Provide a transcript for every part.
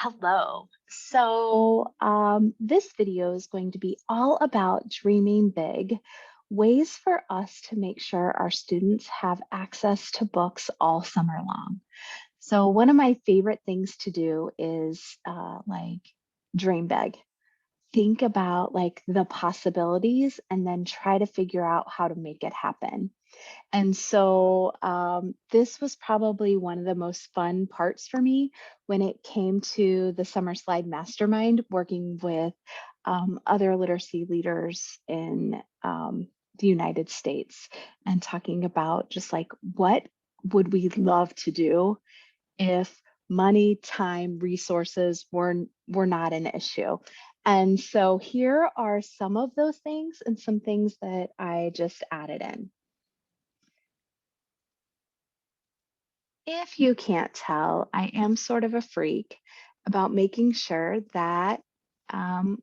Hello. This video is going to be all about dreaming big, ways for us to make sure our students have access to books all summer long. So, one of my favorite things to do is dream big. Think about like the possibilities and then try to figure out how to make it happen. This was probably one of the most fun parts for me when it came to the Summer Slide Mastermind, working with other literacy leaders in the United States and talking about just like what would we love to do if money, time, resources were not an issue. And so here are some of those things and some things that I just added in. If you can't tell, I am sort of a freak about making sure that um,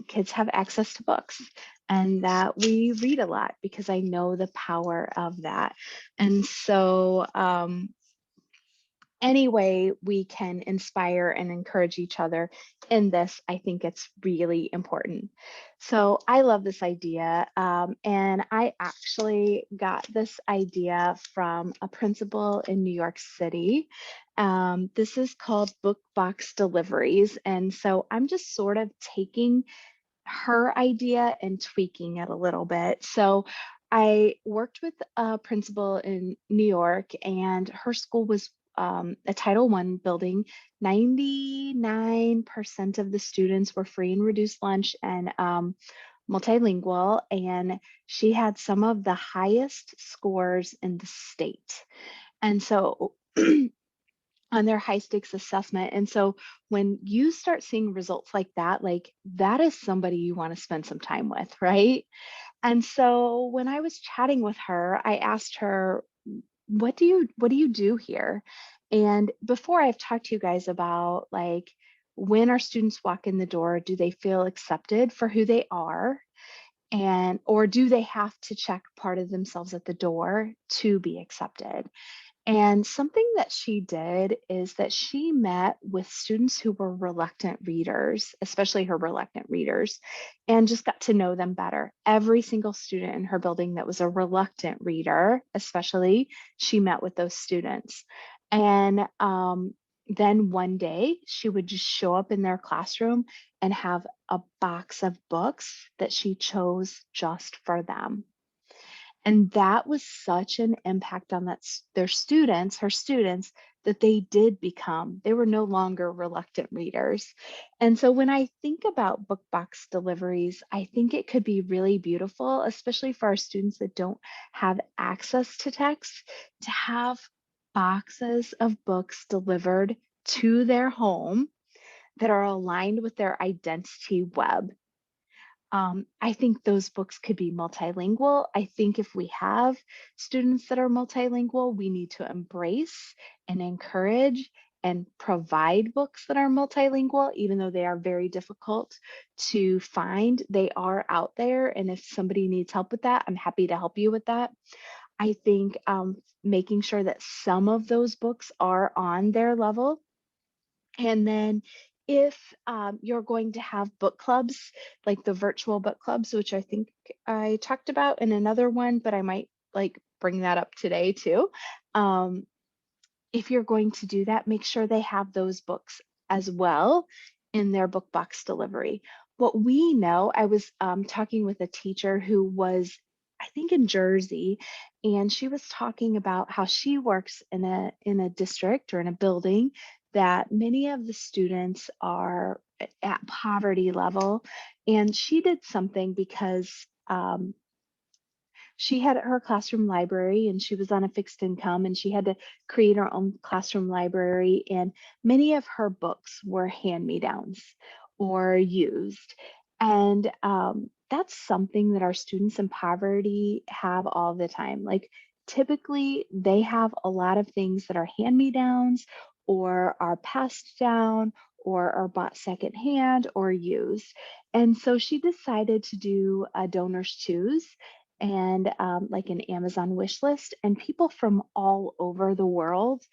kids have access to books and that we read a lot because I know the power of that. Any way we can inspire and encourage each other in this, I think it's really important. So I love this idea. And I actually got this idea from a principal in New York City. This is called Box Deliveries. And so I'm just sort of taking her idea and tweaking it a little bit. So I worked with a principal in New York, and her school was a Title I building. 99% of the students were free and reduced lunch and multilingual, and she had some of the highest scores in the state. And so on their high stakes assessment. And so when you start seeing results like that is somebody you want to spend some time with, right? And so when I was chatting with her, I asked her, what do you do here? And before I've talked to you guys about like when our students walk in the door, do they feel accepted for who they are? And or do they have to check part of themselves at the door to be accepted? And something that she did is that she met with students who were reluctant readers, especially her reluctant readers, and just got to know them better. Every single student in her building that was a reluctant reader, especially, she met with those students. And then one day she would just show up in their classroom and have a box of books that she chose just for them. And that was such an impact on their students, her students, that they did become, they were no longer reluctant readers. And so when I think about book box deliveries, I think it could be really beautiful, especially for our students that don't have access to text, to have boxes of books delivered to their home that are aligned with their identity web. I think those books could be multilingual. I think if we have students that are multilingual, we need to embrace and encourage and provide books that are multilingual, even though they are very difficult to find. They are out there. And if somebody needs help with that, I'm happy to help you with that. I think making sure that some of those books are on their level, and then if you're going to have book clubs, like the virtual book clubs, which I think I talked about in another one, but I might like bring that up today too. Um, if you're going to do that, make sure they have those books as well in their book box delivery. What we know, I was talking with a teacher who was, I think, in Jersey, and she was talking about how she works in a district or in a building that many of the students are at poverty level, and she did something because she had her classroom library and she was on a fixed income and she had to create her own classroom library, and many of her books were hand-me-downs or used. And that's something that our students in poverty have all the time. Like typically they have a lot of things that are hand-me-downs or are passed down or are bought secondhand or used. And so she decided to do a donors choose and like an Amazon wish list, and people from all over the world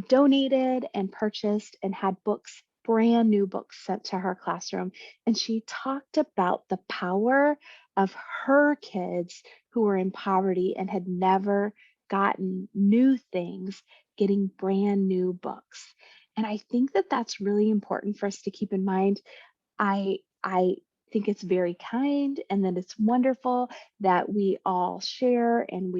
donated and purchased and had books brand new books sent to her classroom. And she talked about the power of her kids who were in poverty and had never gotten new things, getting brand new books. And I think that that's really important for us to keep in mind. I think it's very kind and that it's wonderful that we all share and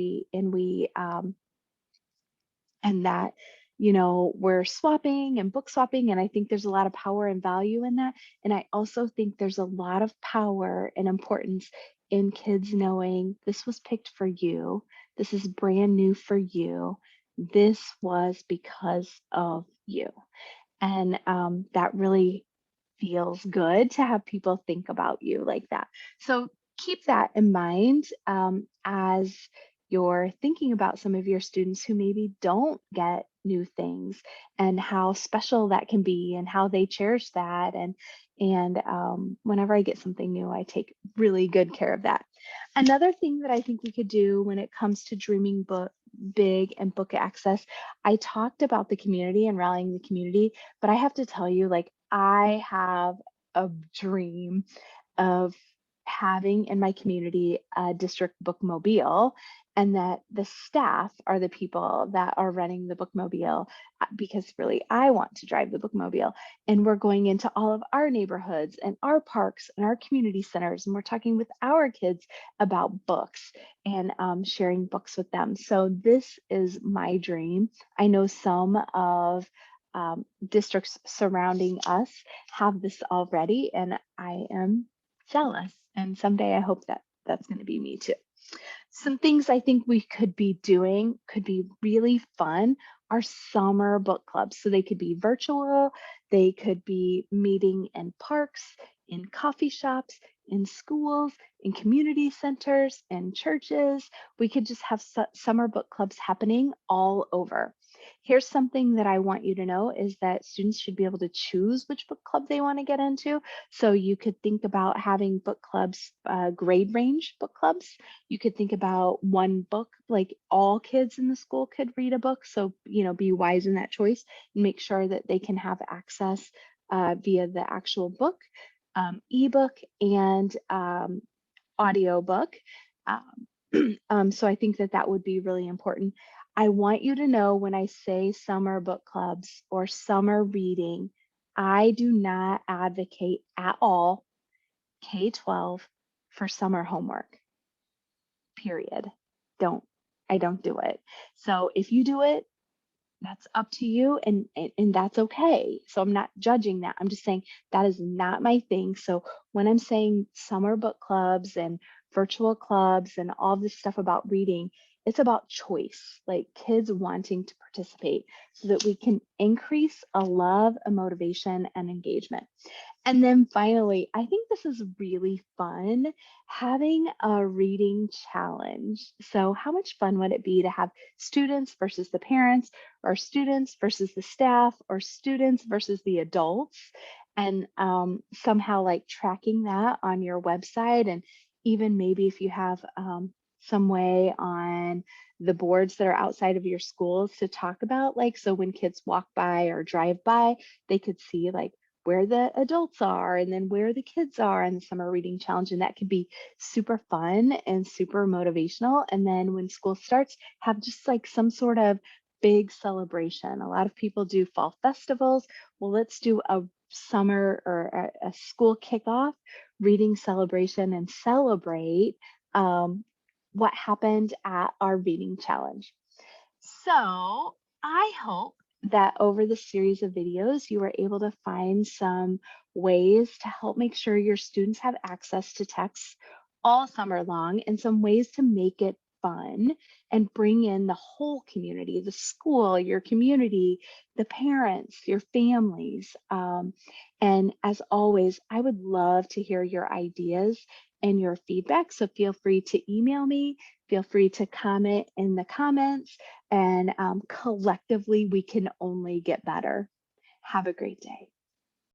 that we're swapping and book swapping, and I think there's a lot of power and value in that. And I also think there's a lot of power and importance in kids knowing this was picked for you, this is brand new for you, this was because of you. And that really feels good to have people think about you like that. So keep that in mind as you're thinking about some of your students who maybe don't get new things, and how special that can be and how they cherish that. And whenever I get something new, I take really good care of that. Another thing that I think we could do when it comes to dreaming book big and book access, I talked about the community and rallying the community, but I have to tell you, like, I have a dream of having in my community a district bookmobile, and that the staff are the people that are running the bookmobile, because really I want to drive the bookmobile. And we're going into all of our neighborhoods and our parks and our community centers, and we're talking with our kids about books and sharing books with them. So this is my dream. I know some of districts surrounding us have this already, and I am jealous. And someday I hope that that's going to be me too. Some things I think we could be doing could be really fun are summer book clubs. So they could be virtual, they could be meeting in parks, in coffee shops, in schools, in community centers, in churches. We could just have summer book clubs happening all over. Here's something that I want you to know is that students should be able to choose which book club they want to get into. So you could think about having book clubs, grade range book clubs. You could think about one book, like all kids in the school could read a book. So, be wise in that choice and make sure that they can have access via the actual book, ebook, and audiobook. So I think that that would be really important. I want you to know when I say summer book clubs or summer reading, I do not advocate at all K-12 for summer homework, period. Don't, I don't do it. So if you do it, that's up to you, and that's okay. So I'm not judging that. I'm just saying that is not my thing. So when I'm saying summer book clubs and virtual clubs and all this stuff about reading, it's about choice, like kids wanting to participate so that we can increase a love, a motivation, and engagement. And then finally, I think this is really fun, having a reading challenge. So how much fun would it be to have students versus the parents, or students versus the staff, or students versus the adults, and somehow like tracking that on your website, and even maybe if you have some way on the boards that are outside of your schools to talk about, like, so when kids walk by or drive by, they could see like where the adults are and then where the kids are in the summer reading challenge. And that could be super fun and super motivational. And then when school starts, have just like some sort of big celebration. A lot of people do fall festivals. Well, let's do a summer or a school kickoff reading celebration and celebrate what happened at our reading challenge. So I hope that over the series of videos, you were able to find some ways to help make sure your students have access to texts all summer long, and some ways to make it fun and bring in the whole community, the school, your community, the parents, your families. And as always, I would love to hear your ideas and your feedback. So feel free to email me, feel free to comment in the comments, and collectively we can only get better. Have a great day.